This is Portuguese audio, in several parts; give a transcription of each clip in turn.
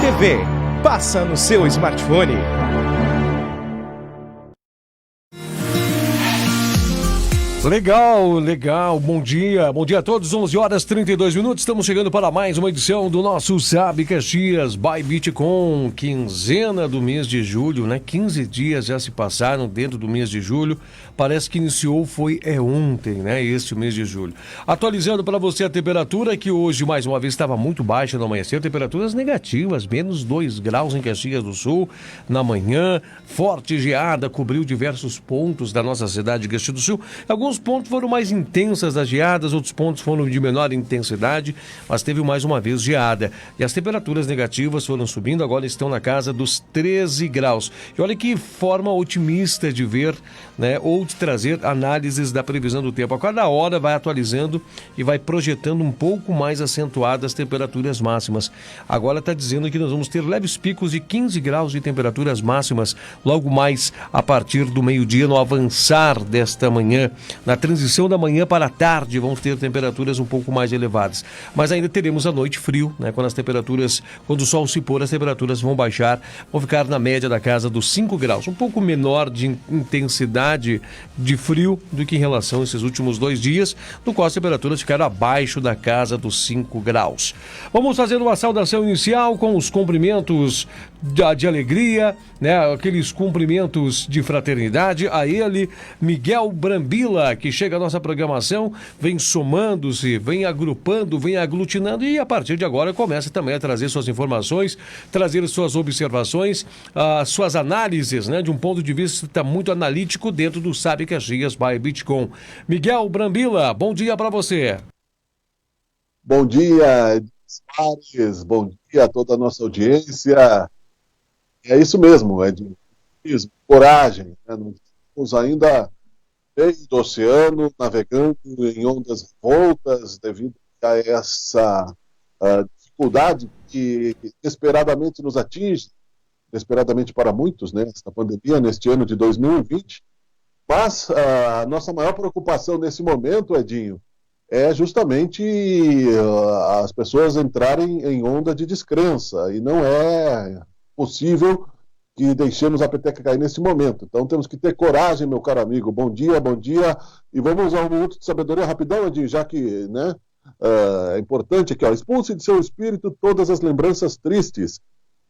TV passa no seu smartphone. Legal, bom dia a todos, 11h32, estamos chegando para mais uma edição do nosso Sabe Caxias by Bitcom, quinzena do mês de julho, né? 15 dias já se passaram dentro do mês de julho, parece que iniciou ontem, né? Este mês de julho. Atualizando para você a temperatura, que hoje mais uma vez estava muito baixa no amanhecer, temperaturas negativas, menos 2 graus em Caxias do Sul, na manhã, forte geada, cobriu diversos pontos da nossa cidade de Caxias do Sul. Alguns pontos foram mais intensas as geadas, outros pontos foram de menor intensidade, mas teve mais uma vez geada. E as temperaturas negativas foram subindo, agora estão na casa dos 13 graus. E olha que forma otimista de ver, né, ou de trazer análises da previsão do tempo. A cada hora vai atualizando e vai projetando um pouco mais acentuadas as temperaturas máximas. Agora está dizendo que nós vamos ter leves picos de 15 graus de temperaturas máximas, logo mais a partir do meio-dia, no avançar desta manhã. Na transição da manhã para a tarde vamos ter temperaturas um pouco mais elevadas. Mas ainda teremos a noite frio, né? Quando o sol se pôr, as temperaturas vão baixar, vão ficar na média da casa dos 5 graus. Um pouco menor de intensidade de frio do que em relação a esses últimos 2 dias, no qual as temperaturas ficaram abaixo da casa dos 5 graus. Vamos fazer uma saudação inicial com os cumprimentos de alegria, né? Aqueles cumprimentos de fraternidade a ele, Miguel Brambila, que chega à nossa programação, vem somando-se, vem agrupando, vem aglutinando e a partir de agora começa também a trazer suas informações, trazer suas observações, suas análises, né? De um ponto de vista muito analítico dentro do Sabe Caxias by Bitcom. Miguel Brambila, bom dia para você. Bom dia, Soares, bom dia a toda a nossa audiência. É isso mesmo, é de coragem, né? Nós estamos ainda meio do oceano, navegando em ondas revoltas devido a essa dificuldade que inesperadamente nos atinge, inesperadamente para muitos, né, essa pandemia neste ano de 2020. Mas a nossa maior preocupação nesse momento, Edinho, é justamente as pessoas entrarem em onda de descrença, e não é possível que deixemos a peteca cair nesse momento. Então temos que ter coragem, meu caro amigo. Bom dia, e vamos a um minuto de sabedoria rapidão, Edinho, já que, né, é importante aqui, ó. Expulse de seu espírito todas as lembranças tristes.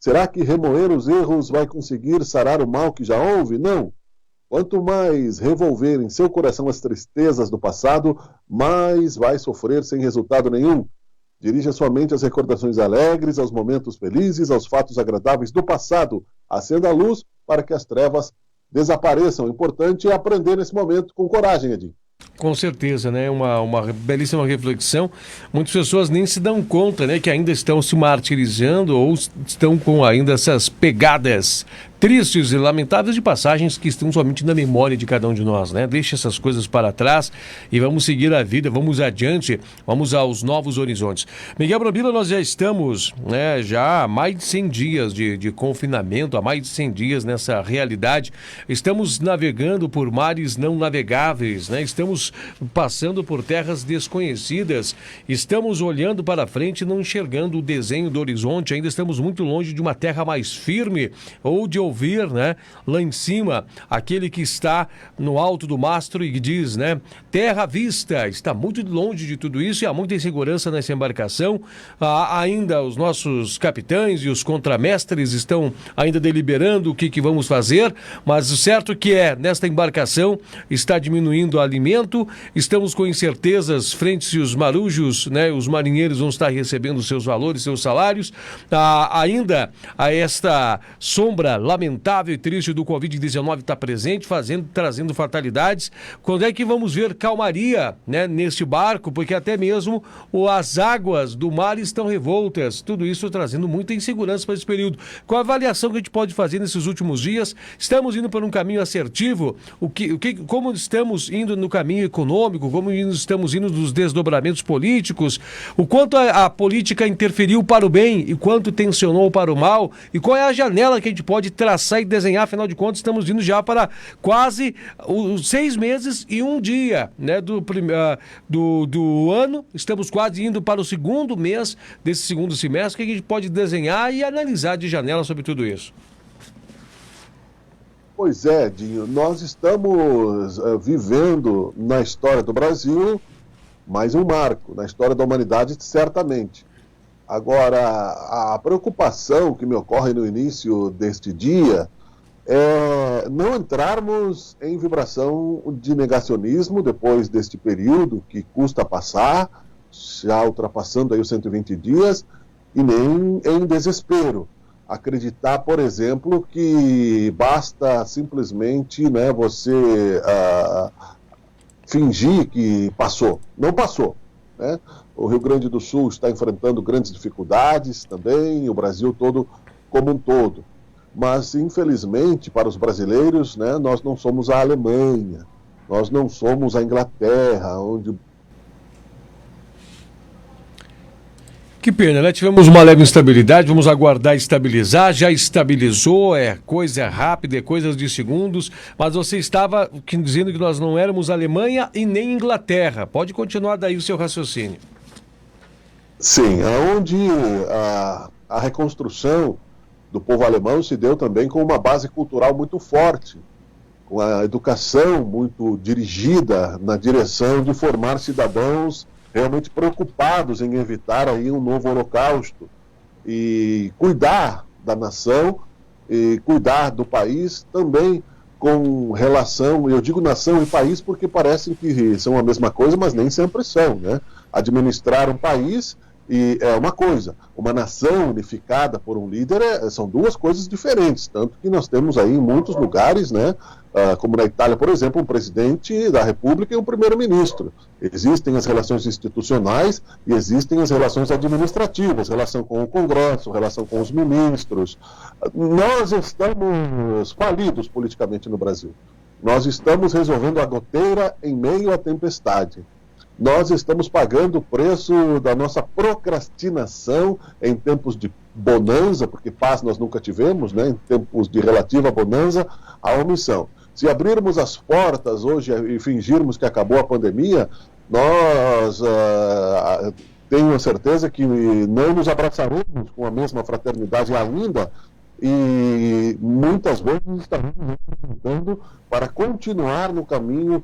Será que remoer os erros vai conseguir sarar o mal que já houve? Não. Quanto mais revolver em seu coração as tristezas do passado, mais vai sofrer sem resultado nenhum. Dirija sua mente às recordações alegres, aos momentos felizes, aos fatos agradáveis do passado. Acenda a luz para que as trevas desapareçam. O importante é aprender nesse momento com coragem, Edinho. Com certeza, né? Uma belíssima reflexão. Muitas pessoas nem se dão conta, né, que ainda estão se martirizando ou estão com ainda essas pegadas tristes e lamentáveis de passagens que estão somente na memória de cada um de nós, né? Deixa essas coisas para trás e vamos seguir a vida, vamos adiante, vamos aos novos horizontes. Miguel Brambila, nós já estamos, né, já há mais de 100 dias de confinamento, há mais de 100 dias nessa realidade. Estamos navegando por mares não navegáveis, né? Estamos passando por terras desconhecidas, estamos olhando para frente e não enxergando o desenho do horizonte, ainda estamos muito longe de uma terra mais firme ou de ouvir, né, lá em cima, aquele que está no alto do mastro e diz, né, terra à vista, está muito longe de tudo isso e há muita insegurança nessa embarcação. Ainda os nossos capitães e os contramestres estão ainda deliberando o que vamos fazer, mas o certo que é, nesta embarcação está diminuindo o alimento, estamos com incertezas frente se os marujos, né, os marinheiros vão estar recebendo seus valores, seus salários, ainda a esta sombra lamentável e triste do Covid-19 está presente, trazendo fatalidades. Quando é que vamos ver calmaria, né, neste barco? Porque até mesmo as águas do mar estão revoltas. Tudo isso trazendo muita insegurança para esse período. Qual a avaliação que a gente pode fazer nesses últimos dias? Estamos indo por um caminho assertivo? Como estamos indo no caminho econômico? Como estamos indo nos desdobramentos políticos? O quanto a política interferiu para o bem e quanto tensionou para o mal? E qual é a janela que a gente pode trazer traçar e desenhar, afinal de contas, estamos indo já para quase os 6 meses e um dia, né, do ano. Estamos quase indo para o segundo mês desse segundo semestre, que a gente pode desenhar e analisar de janela sobre tudo isso. Pois é, Dinho, nós estamos vivendo na história do Brasil mais um marco, na história da humanidade, certamente. Agora, a preocupação que me ocorre no início deste dia é não entrarmos em vibração de negacionismo depois deste período que custa passar, já ultrapassando aí os 120 dias, e nem em desespero. Acreditar, por exemplo, que basta simplesmente, né, você fingir que passou. Não passou, né? O Rio Grande do Sul está enfrentando grandes dificuldades também, o Brasil todo como um todo. Mas, infelizmente, para os brasileiros, né, nós não somos a Alemanha, nós não somos a Inglaterra, onde... Que pena, né? Tivemos uma leve instabilidade, vamos aguardar estabilizar, já estabilizou, é coisa rápida, é coisas de segundos, mas você estava dizendo que nós não éramos Alemanha e nem Inglaterra. Pode continuar daí o seu raciocínio. Sim, onde a reconstrução do povo alemão se deu também com uma base cultural muito forte, com a educação muito dirigida na direção de formar cidadãos realmente preocupados em evitar aí um novo holocausto e cuidar da nação e cuidar do país também com relação, eu digo nação e país porque parecem que são a mesma coisa, mas nem sempre são, né? Administrar um país é uma coisa, uma nação unificada por um líder são duas coisas diferentes, tanto que nós temos aí em muitos lugares, né, como na Itália, por exemplo, um presidente da República e um primeiro-ministro. Existem as relações institucionais e existem as relações administrativas, relação com o Congresso, relação com os ministros. Nós estamos falidos politicamente no Brasil. Nós estamos resolvendo a goteira em meio à tempestade. Nós estamos pagando o preço da nossa procrastinação em tempos de bonança, porque paz nós nunca tivemos, né? Em tempos de relativa bonança, a omissão. Se abrirmos as portas hoje e fingirmos que acabou a pandemia, nós tenho certeza que não nos abraçaremos com a mesma fraternidade ainda, e muitas vezes estamos tentando para continuar no caminho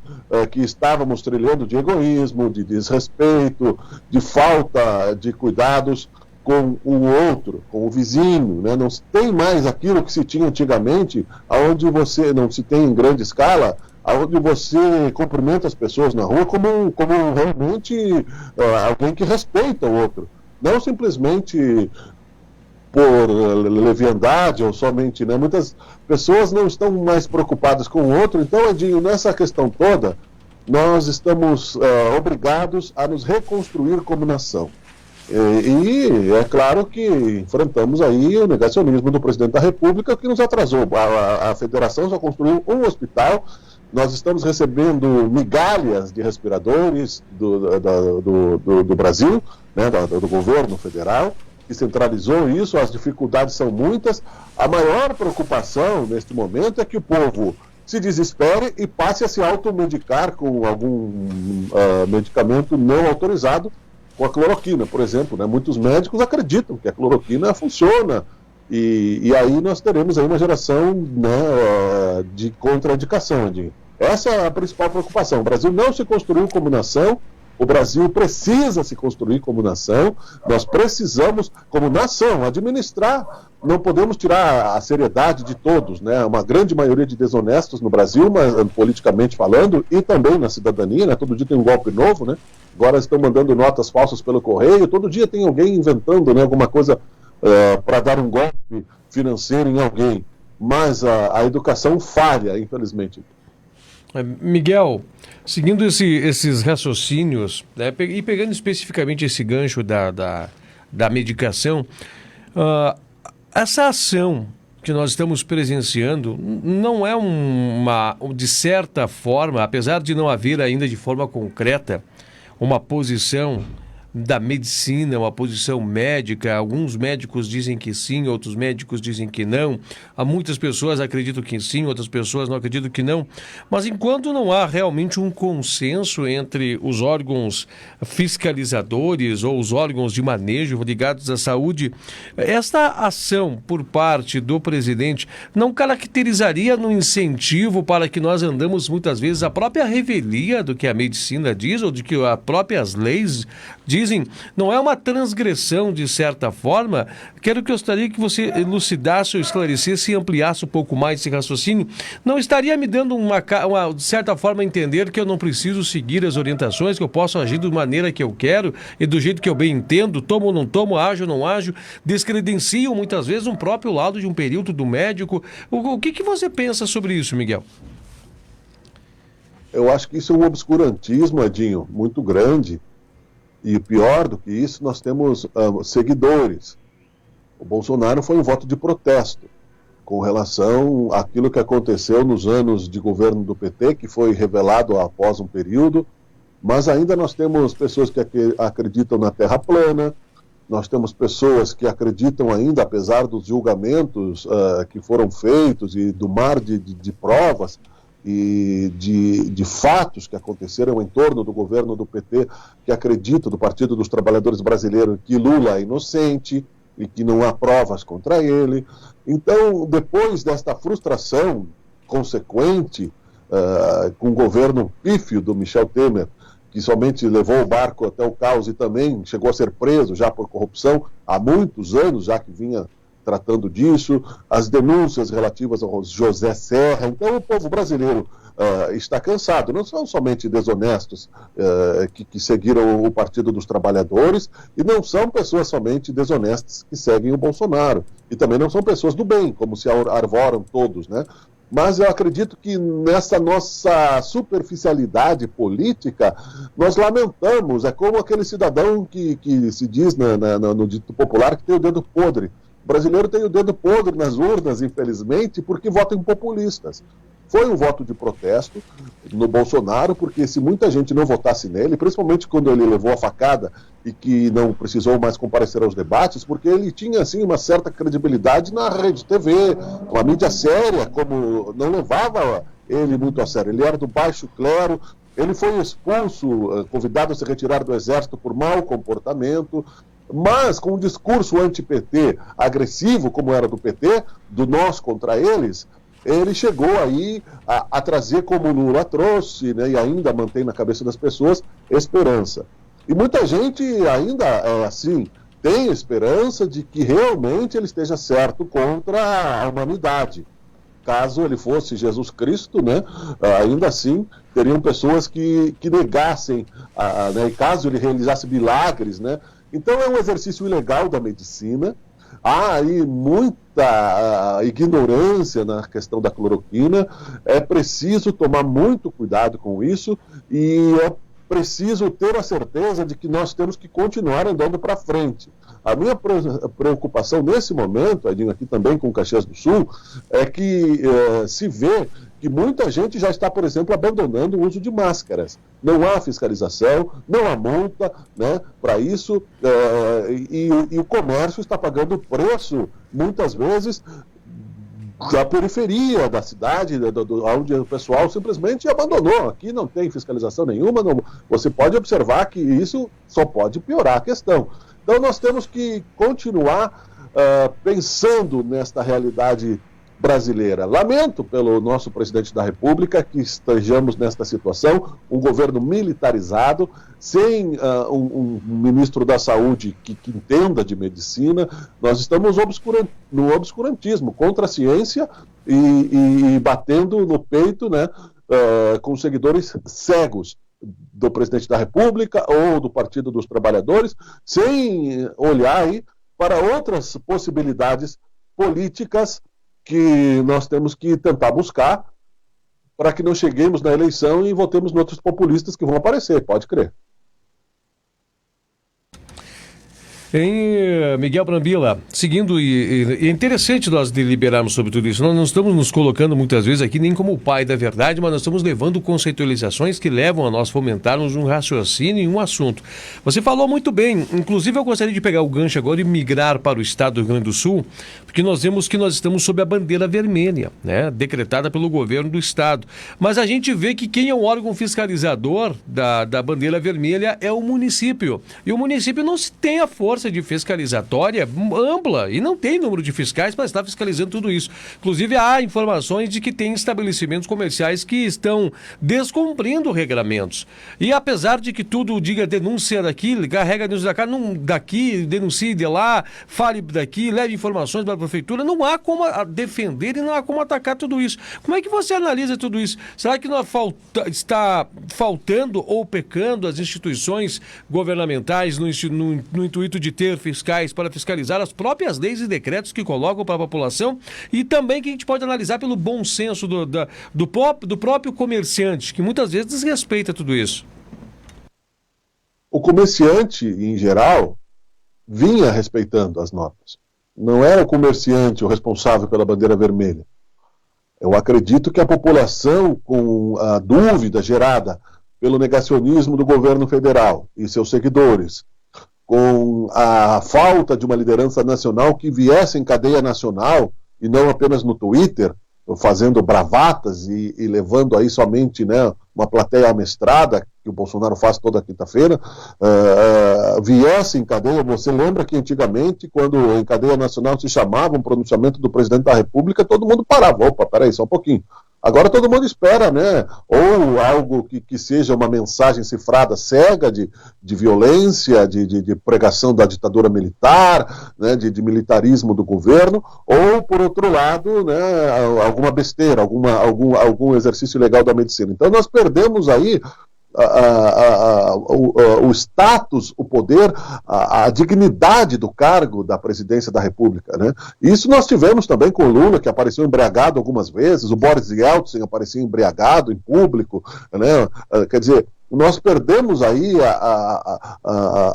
que estávamos trilhando de egoísmo, de desrespeito, de falta de cuidados com o outro, com o vizinho, né? Não se tem mais aquilo que se tinha antigamente, aonde você não se tem em grande escala, aonde você cumprimenta as pessoas na rua como realmente alguém que respeita o outro, não simplesmente por leviandade ou somente, né? Muitas pessoas não estão mais preocupadas com o outro. Então, Edinho, nessa questão toda, nós estamos obrigados a nos reconstruir como nação. E é claro que enfrentamos aí o negacionismo do presidente da República, que nos atrasou. A federação só construiu um hospital, nós estamos recebendo migalhas de respiradores do Brasil, né, do governo federal, que centralizou isso. As dificuldades são muitas. A maior preocupação neste momento é que o povo se desespere e passe a se automedicar com algum medicamento não autorizado, com a cloroquina, por exemplo, né? Muitos médicos acreditam que a cloroquina funciona, e aí nós teremos aí uma geração, né, de contraindicação. Essa é a principal preocupação. O Brasil não se construiu como nação, o Brasil precisa se construir como nação, nós precisamos, como nação, administrar. Não podemos tirar a seriedade de todos, né? Uma grande maioria de desonestos no Brasil, mas, politicamente falando, e também na cidadania, né? Todo dia tem um golpe novo, né? Agora estão mandando notas falsas pelo correio, todo dia tem alguém inventando, né, alguma coisa para dar um golpe financeiro em alguém. Mas a educação falha, infelizmente. Miguel, seguindo esses raciocínios, né, e pegando especificamente esse gancho da medicação, essa ação que nós estamos presenciando não é de certa forma, apesar de não haver ainda de forma concreta uma posição da medicina, uma posição médica. Alguns médicos dizem que sim, outros médicos dizem que não. Há muitas pessoas acreditam que sim, outras pessoas não acreditam que não. Mas enquanto não há realmente um consenso entre os órgãos fiscalizadores ou os órgãos de manejo ligados à saúde, esta ação por parte do presidente não caracterizaria no incentivo para que nós andamos muitas vezes a própria revelia do que a medicina diz ou de que as próprias leis dizem, não é uma transgressão de certa forma? Gostaria que você elucidasse ou esclarecesse e ampliasse um pouco mais esse raciocínio. Não estaria me dando de certa forma, a entender que eu não preciso seguir as orientações, que eu posso agir da maneira que eu quero e do jeito que eu bem entendo, tomo ou não tomo, ajo ou não ajo, descredenciam muitas vezes um próprio lado de um período do médico. O que você pensa sobre isso, Miguel? Eu acho que isso é um obscurantismo, Edinho, muito grande. E pior do que isso, nós temos seguidores. O Bolsonaro foi um voto de protesto com relação àquilo que aconteceu nos anos de governo do PT, que foi revelado após um período, mas ainda nós temos pessoas que acreditam na Terra plana, nós temos pessoas que acreditam ainda, apesar dos julgamentos que foram feitos e do mar de provas e de fatos que aconteceram em torno do governo do PT, que acreditam, do Partido dos Trabalhadores Brasileiros, que Lula é inocente e que não há provas contra ele. Então, depois desta frustração consequente com o governo pífio do Michel Temer, que somente levou o barco até o caos e também chegou a ser preso já por corrupção há muitos anos, já que vinha tratando disso, as denúncias relativas ao José Serra. Então o povo brasileiro está cansado. Não são somente desonestos que seguiram o Partido dos Trabalhadores, e não são pessoas somente desonestas que seguem o Bolsonaro. E também não são pessoas do bem, como se arvoram todos, né? Mas eu acredito que nessa nossa superficialidade política, nós lamentamos. É como aquele cidadão que se diz no dito popular que tem o dedo podre. O brasileiro tem o dedo podre nas urnas, infelizmente, porque vota em populistas. Foi um voto de protesto no Bolsonaro, porque se muita gente não votasse nele, principalmente quando ele levou a facada e que não precisou mais comparecer aos debates, porque ele tinha, assim, uma certa credibilidade na rede TV, com a mídia séria, como não levava ele muito a sério. Ele era do baixo clero, ele foi expulso, convidado a se retirar do exército por mau comportamento, mas com um discurso anti-PT agressivo, como era do PT, do nós contra eles, ele chegou aí a trazer, como o Lula trouxe, né, e ainda mantém na cabeça das pessoas, esperança. E muita gente ainda, assim, tem esperança de que realmente ele esteja certo contra a humanidade. Caso ele fosse Jesus Cristo, né, ainda assim, teriam pessoas que negassem, né, e caso ele realizasse milagres, né. Então é um exercício ilegal da medicina. Há aí muita ignorância na questão da cloroquina, é preciso tomar muito cuidado com isso e é preciso ter a certeza de que nós temos que continuar andando para frente. A minha preocupação nesse momento, aqui também com Caxias do Sul, é que se vê que muita gente já está, por exemplo, abandonando o uso de máscaras. Não há fiscalização, não há multa, né, para isso, e o comércio está pagando preço, muitas vezes, da periferia da cidade, onde o pessoal simplesmente abandonou. Aqui não tem fiscalização nenhuma, você pode observar que isso só pode piorar a questão. Então nós temos que continuar pensando nesta realidade brasileira. Lamento pelo nosso presidente da República que estejamos nesta situação, um governo militarizado, sem um ministro da Saúde que entenda de medicina. Nós estamos no obscurantismo, contra a ciência e batendo no peito, né, com seguidores cegos do presidente da República ou do Partido dos Trabalhadores, sem olhar aí para outras possibilidades políticas que nós temos que tentar buscar para que não cheguemos na eleição e votemos em outros populistas que vão aparecer, pode crer. Em Miguel Brambila, seguindo, e é interessante nós deliberarmos sobre tudo isso. Nós não estamos nos colocando muitas vezes aqui nem como o pai da verdade, mas nós estamos levando conceitualizações que levam a nós fomentarmos um raciocínio em um assunto. Você falou muito bem, inclusive eu gostaria de pegar o gancho agora e migrar para o estado do Rio Grande do Sul, porque nós vemos que nós estamos sob a bandeira vermelha, né, decretada pelo governo do estado. Mas a gente vê que quem é o órgão fiscalizador da bandeira vermelha é o município. E o município não se tem a força de fiscalizatória ampla e não tem número de fiscais para estar fiscalizando tudo isso. Inclusive, há informações de que tem estabelecimentos comerciais que estão descumprindo regramentos. E apesar de que tudo diga denúncia daqui, carrega denúncia daqui, denuncie de lá, fale daqui, leve informações para a prefeitura, não há como defender e não há como atacar tudo isso. Como é que você analisa tudo isso? Será que está faltando ou pecando as instituições governamentais no intuito de ter fiscais para fiscalizar as próprias leis e decretos que colocam para a população, e também que a gente pode analisar pelo bom senso do próprio comerciante, que muitas vezes desrespeita tudo isso? O comerciante, em geral, vinha respeitando as normas. Não era o comerciante o responsável pela bandeira vermelha. Eu acredito que a população, com a dúvida gerada pelo negacionismo do governo federal e seus seguidores, com a falta de uma liderança nacional que viesse em cadeia nacional e não apenas no Twitter, fazendo bravatas e levando aí somente, né, uma plateia amestrada, que o Bolsonaro faz toda quinta-feira, viesse em cadeia. Você lembra que antigamente, quando em cadeia nacional se chamava um pronunciamento do presidente da República, todo mundo parava. Opa, peraí, só um pouquinho. Agora todo mundo espera, né? Ou algo que seja uma mensagem cifrada cega de violência, de pregação da ditadura militar, né? de militarismo do governo, ou, por outro lado, né? Alguma besteira, algum exercício ilegal da medicina. Então nós perdemos aí o status, o poder, a dignidade do cargo da presidência da República, né? Isso nós tivemos também com o Lula, que apareceu embriagado algumas vezes, o Boris Yeltsin aparecia embriagado em público, né? Quer dizer, nós perdemos aí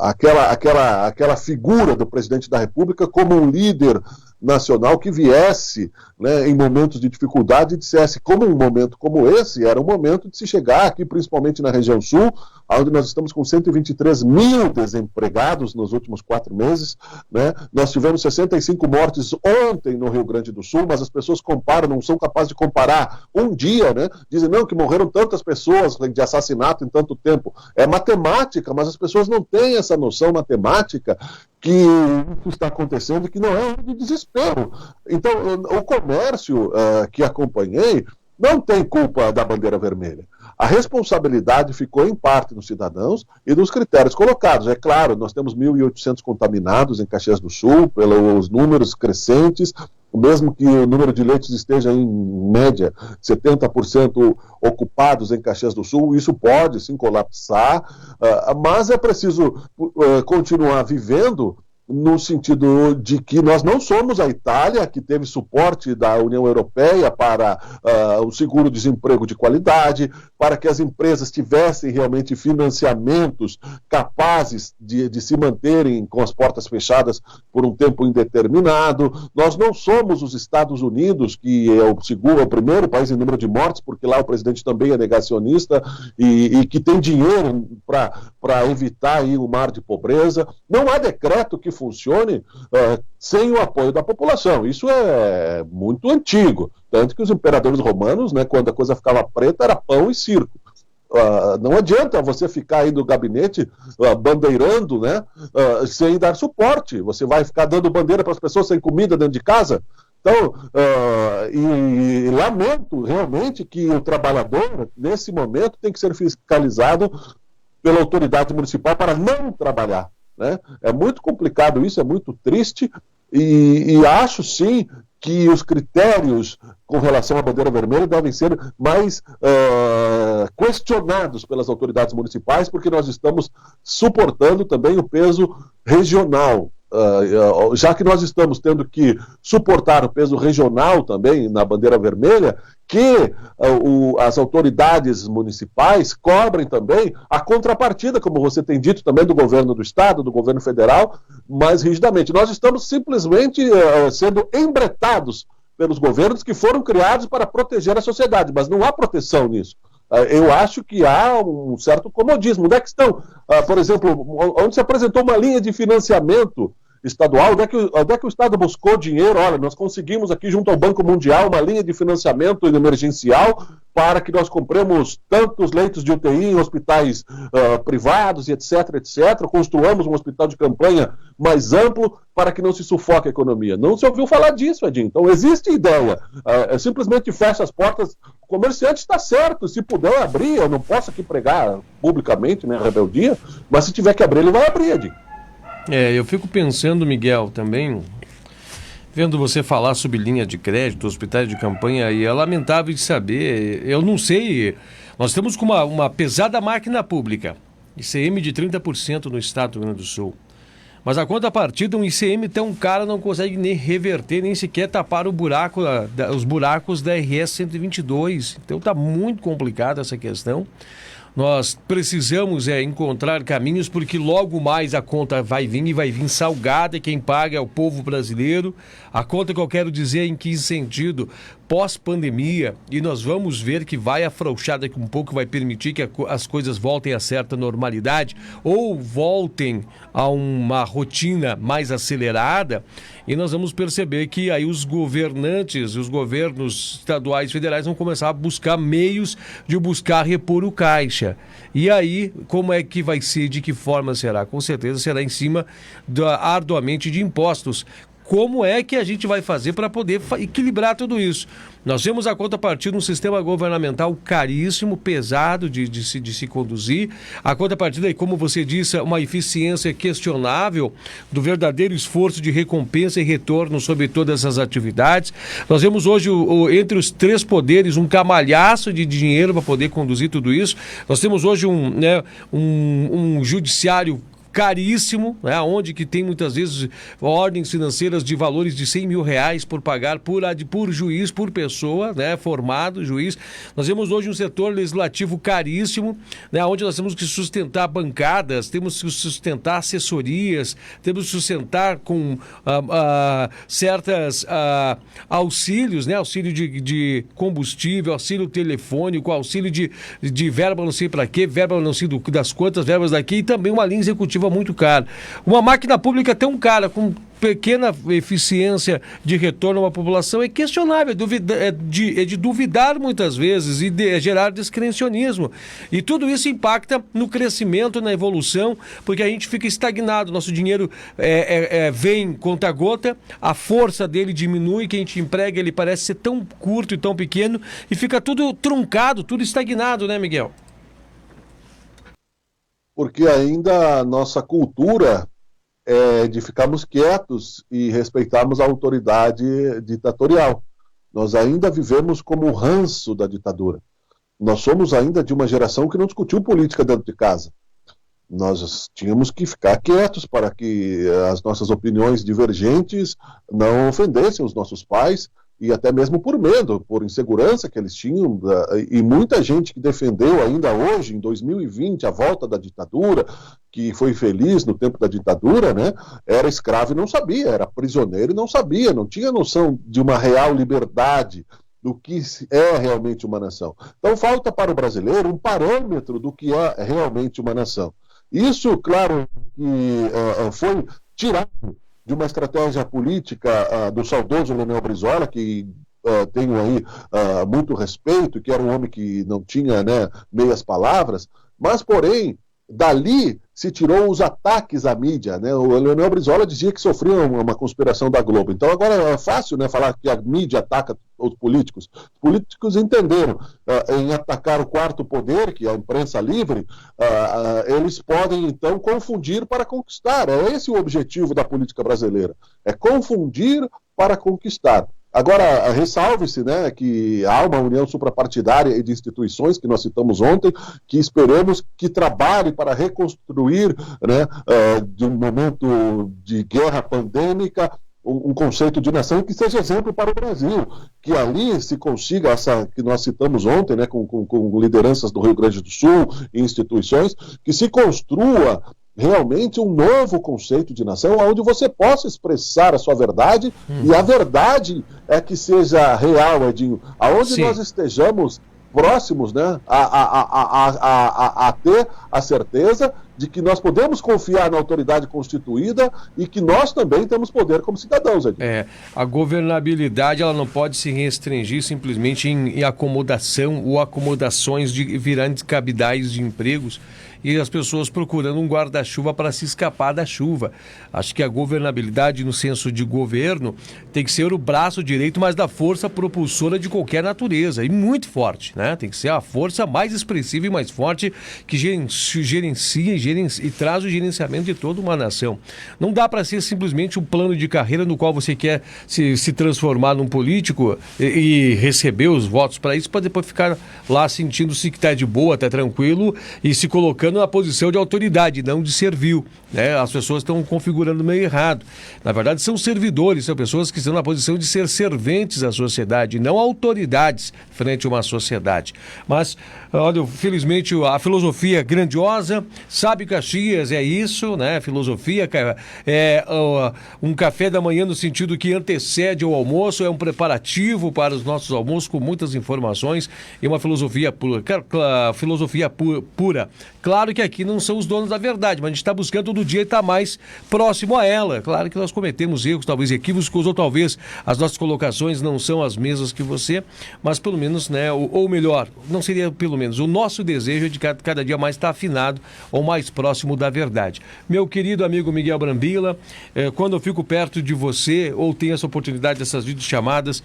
aquela figura do presidente da República como um líder nacional que viesse, né, em momentos de dificuldade e dissesse, como um momento como esse, era um momento de se chegar aqui, principalmente na região sul, onde nós estamos com 123 mil desempregados nos últimos 4 meses, né? Nós tivemos 65 mortes ontem no Rio Grande do Sul, mas as pessoas comparam, não são capazes de comparar um dia, né? Dizem, não, que morreram tantas pessoas de assassinato em tanto tempo. É matemática, mas as pessoas não têm essa noção matemática que isso está acontecendo, que não é de desespero. Então, o comércio que acompanhei não tem culpa da bandeira vermelha. A responsabilidade ficou em parte dos cidadãos e dos critérios colocados. É claro, nós temos 1.800 contaminados em Caxias do Sul, pelos números crescentes, mesmo que o número de leitos esteja em média 70% ocupados em Caxias do Sul, isso pode sim colapsar, mas é preciso continuar vivendo no sentido de que nós não somos a Itália, que teve suporte da União Europeia para o seguro-desemprego de qualidade, para que as empresas tivessem realmente financiamentos capazes de se manterem com as portas fechadas por um tempo indeterminado. Nós não somos os Estados Unidos, que é o primeiro país em número de mortes, porque lá o presidente também é negacionista e que tem dinheiro para evitar aí o mar de pobreza. Não há decreto que funcione sem o apoio da população. Isso é muito antigo. Tanto que os imperadores romanos, né, quando a coisa ficava preta, era pão e circo. Não adianta você ficar aí no gabinete bandeirando, né, sem dar suporte. Você vai ficar dando bandeira para as pessoas sem comida dentro de casa? Então, e lamento realmente que o trabalhador, nesse momento, tem que ser fiscalizado pela autoridade municipal para não trabalhar, né? É muito complicado isso, é muito triste, e acho sim que os critérios com relação à bandeira vermelha devem ser mais questionados pelas autoridades municipais, porque nós estamos suportando também o peso regional já que nós estamos tendo que suportar o peso regional também na bandeira vermelha, que as autoridades municipais cobrem também a contrapartida, como você tem dito também, do governo do estado, do governo federal, mais rigidamente. Nós estamos simplesmente sendo embretados pelos governos que foram criados para proteger a sociedade, mas não há proteção nisso. Eu acho que há um certo comodismo. Onde é que estão, por exemplo, onde se apresentou uma linha de financiamento estadual, onde é que o Estado buscou dinheiro? Olha, nós conseguimos aqui junto ao Banco Mundial uma linha de financiamento emergencial para que nós compremos tantos leitos de UTI em hospitais privados e etc, construamos um hospital de campanha mais amplo para que não se sufoque a economia. Não se ouviu falar disso, Edinho. Então existe ideia, simplesmente fecha as portas. O comerciante está certo, se puder abrir, eu não posso aqui pregar publicamente, né, rebeldia, mas se tiver que abrir, ele vai abrir, Edinho. Eu fico pensando, Miguel, também, vendo você falar sobre linha de crédito, hospitais de campanha, e é lamentável de saber, eu não sei, nós estamos com uma pesada máquina pública, ICM de 30% no estado do Rio Grande do Sul, mas a contrapartida, um ICM tão caro não consegue nem reverter, nem sequer tapar os buracos da RS 122, então está muito complicada essa questão. Nós precisamos encontrar caminhos, porque logo mais a conta vai vir e vai vir salgada, e quem paga é o povo brasileiro. A conta que eu quero dizer em que sentido? Pós-pandemia, e nós vamos ver que vai afrouxar daqui um pouco, vai permitir que as coisas voltem a certa normalidade ou voltem a uma rotina mais acelerada, e nós vamos perceber que aí os governantes, os governos estaduais e federais vão começar a buscar meios de buscar repor o caixa. E aí, como é que vai ser, de que forma será? Com certeza será em cima arduamente de impostos. Como é que a gente vai fazer para poder equilibrar tudo isso? Nós temos a contrapartida, um sistema governamental caríssimo, pesado de se conduzir. A contrapartida, como você disse, uma eficiência questionável do verdadeiro esforço de recompensa e retorno sobre todas essas atividades. Nós vemos hoje, entre os três poderes, um camalhaço de dinheiro para poder conduzir tudo isso. Nós temos hoje um judiciário caríssimo, né, onde que tem muitas vezes ordens financeiras de valores de R$100 mil por pagar por juiz, por pessoa, né, formado, juiz. Nós vemos hoje um setor legislativo caríssimo, né, onde nós temos que sustentar bancadas, temos que sustentar assessorias, temos que sustentar com certas auxílios, né, auxílio de combustível, auxílio telefônico, auxílio de verba não sei para quê, verba não sei das quantas verbas daqui, e também uma linha executiva muito cara. Uma máquina pública tão cara, com pequena eficiência de retorno à população, é questionável, é de duvidar muitas vezes e de gerar descrecionismo. E tudo isso impacta no crescimento, na evolução, porque a gente fica estagnado. Nosso dinheiro vem conta-gota, a força dele diminui, que a gente emprega, ele parece ser tão curto e tão pequeno, e fica tudo truncado, tudo estagnado, né, Miguel? Porque ainda a nossa cultura é de ficarmos quietos e respeitarmos a autoridade ditatorial. Nós ainda vivemos como o ranço da ditadura. Nós somos ainda de uma geração que não discutiu política dentro de casa. Nós tínhamos que ficar quietos para que as nossas opiniões divergentes não ofendessem os nossos pais, e até mesmo por medo, por insegurança que eles tinham, e muita gente que defendeu ainda hoje, em 2020, a volta da ditadura, que foi feliz no tempo da ditadura, né, era escravo e não sabia, era prisioneiro e não sabia, não tinha noção de uma real liberdade, do que é realmente uma nação. Então falta para o brasileiro um parâmetro do que é realmente uma nação. Isso, claro, que foi tirado de uma estratégia política do saudoso Leonel Brizola, que tenho aí muito respeito, que era um homem que não tinha, né, meias palavras, mas, porém, dali se tirou os ataques à mídia, né? O Leonel Brizola dizia que sofria uma conspiração da Globo. Então agora é fácil, né, falar que a mídia ataca os políticos. Os políticos entenderam, em atacar o quarto poder, que é a imprensa livre, eles podem então confundir para conquistar. É esse o objetivo da política brasileira, é confundir para conquistar. Agora, ressalve-se, né, que há uma união suprapartidária de instituições, que nós citamos ontem, que esperamos que trabalhe para reconstruir, né, de um momento de guerra pandêmica, um conceito de nação que seja exemplo para o Brasil, que ali se consiga essa que nós citamos ontem, né, com lideranças do Rio Grande do Sul e instituições, que se construa realmente um novo conceito de nação, onde você possa expressar a sua verdade, e a verdade é que seja real, Edinho, aonde nós estejamos próximos, né, a ter a certeza de que nós podemos confiar na autoridade constituída e que nós também temos poder como cidadãos. Edinho. A governabilidade ela não pode se restringir simplesmente em acomodação ou acomodações de virantes cabidais de empregos e as pessoas procurando um guarda-chuva para se escapar da chuva. Acho que a governabilidade no senso de governo tem que ser o braço direito, mas da força propulsora de qualquer natureza, e muito forte, né? Tem que ser a força mais expressiva e mais forte que gerencia e traz o gerenciamento de toda uma nação. Não dá para ser simplesmente um plano de carreira no qual você quer se transformar num político e receber os votos para isso, para depois ficar lá sentindo-se que está de boa, está tranquilo e se colocando na posição de autoridade, não de servil, né? As pessoas estão configurando meio errado. Na verdade, são servidores, são pessoas que estão na posição de ser serventes à sociedade, não autoridades frente a uma sociedade. Mas, olha, felizmente a filosofia é grandiosa, sabe Caxias, é isso, né? Filosofia é um café da manhã no sentido que antecede o almoço, é um preparativo para os nossos almoços com muitas informações e uma filosofia pura. Claro que aqui não são os donos da verdade, mas a gente está buscando todo dia estar mais próximo a ela. Claro que nós cometemos erros, talvez equívocos, ou talvez as nossas colocações não são as mesmas que você, mas pelo menos, né, ou melhor, não seria pelo menos, o nosso desejo é de cada dia mais estar afinado ou mais próximo da verdade. Meu querido amigo Miguel Brambila, quando eu fico perto de você, ou tenho essa oportunidade dessas videochamadas,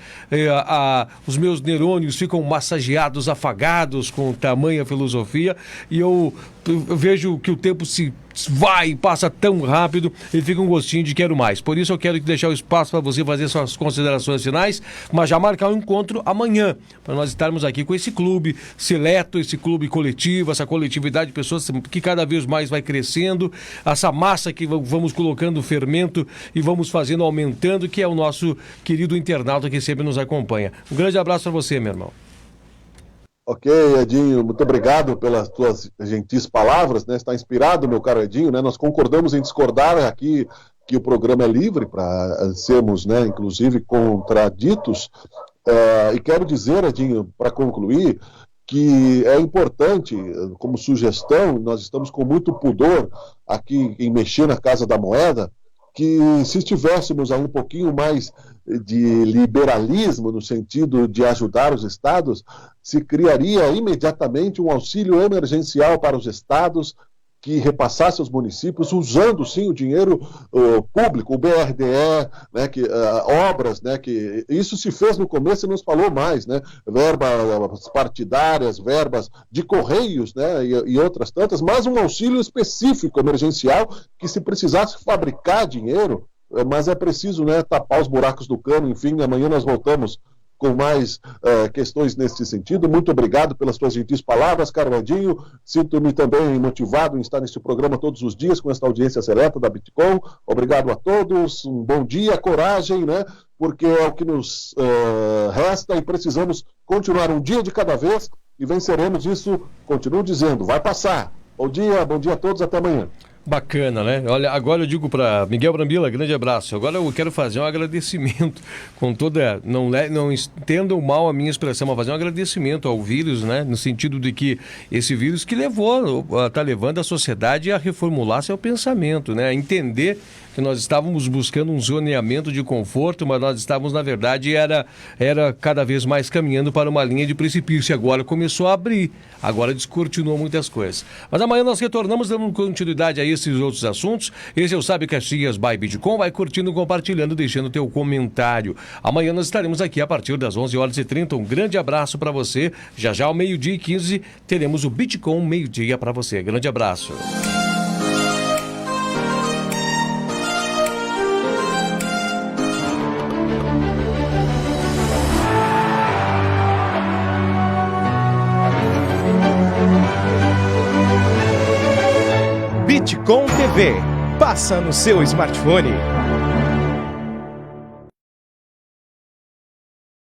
os meus neurônios ficam massageados, afagados com tamanha filosofia, e eu vejo que o tempo passa tão rápido e fica um gostinho de quero mais. Por isso eu quero deixar o espaço para você fazer suas considerações finais, mas já marcar um encontro amanhã, para nós estarmos aqui com esse clube seleto, esse clube coletivo, essa coletividade de pessoas que cada vez mais vai crescendo, essa massa que vamos colocando fermento e vamos fazendo, aumentando, que é o nosso querido internauta que sempre nos acompanha. Um grande abraço para você, meu irmão. Ok, Edinho, muito obrigado pelas tuas gentis palavras, né? Está inspirado, meu caro Edinho, né? Nós concordamos em discordar aqui que o programa é livre para sermos, né, inclusive contraditos, e quero dizer, Edinho, para concluir, que é importante, como sugestão, nós estamos com muito pudor aqui em mexer na Casa da Moeda, que se estivéssemos um pouquinho mais de liberalismo, no sentido de ajudar os estados, se criaria imediatamente um auxílio emergencial para os estados que repassasse aos municípios, usando sim o dinheiro público, o BRDE, né, obras, né, que isso se fez no começo e não se falou mais, né, verbas partidárias, verbas de correios, né, e outras tantas, mas um auxílio específico, emergencial, que se precisasse fabricar dinheiro, mas é preciso, né, tapar os buracos do cano. Enfim, amanhã nós voltamos com mais questões nesse sentido. Muito obrigado pelas suas gentis palavras, caro Edinho. Sinto-me também motivado em estar neste programa todos os dias com esta audiência seleta da Bitcom. Obrigado a todos, um bom dia, coragem, né? Porque é o que nos resta e precisamos continuar um dia de cada vez e venceremos isso, continuo dizendo, vai passar. Bom dia a todos, até amanhã. Bacana, né? Olha, agora eu digo para Miguel Brambila, grande abraço. Agora eu quero fazer um agradecimento com toda... Não entendam mal a minha expressão, mas fazer um agradecimento ao vírus, né? No sentido de que esse vírus que está levando a sociedade a reformular seu pensamento, né? A entender que nós estávamos buscando um zoneamento de conforto, mas nós estávamos, na verdade, era cada vez mais caminhando para uma linha de precipício. E agora começou a abrir, agora descortinou muitas coisas. Mas amanhã nós retornamos, dando continuidade a esses outros assuntos. Esse é o Sabe Caxias by Bitcom. Vai curtindo, compartilhando, deixando teu comentário. Amanhã nós estaremos aqui a partir das 11h30. Um grande abraço para você. Já ao 12h15 teremos o Bitcom meio-dia para você. Grande abraço. Com TV. Passa no seu smartphone.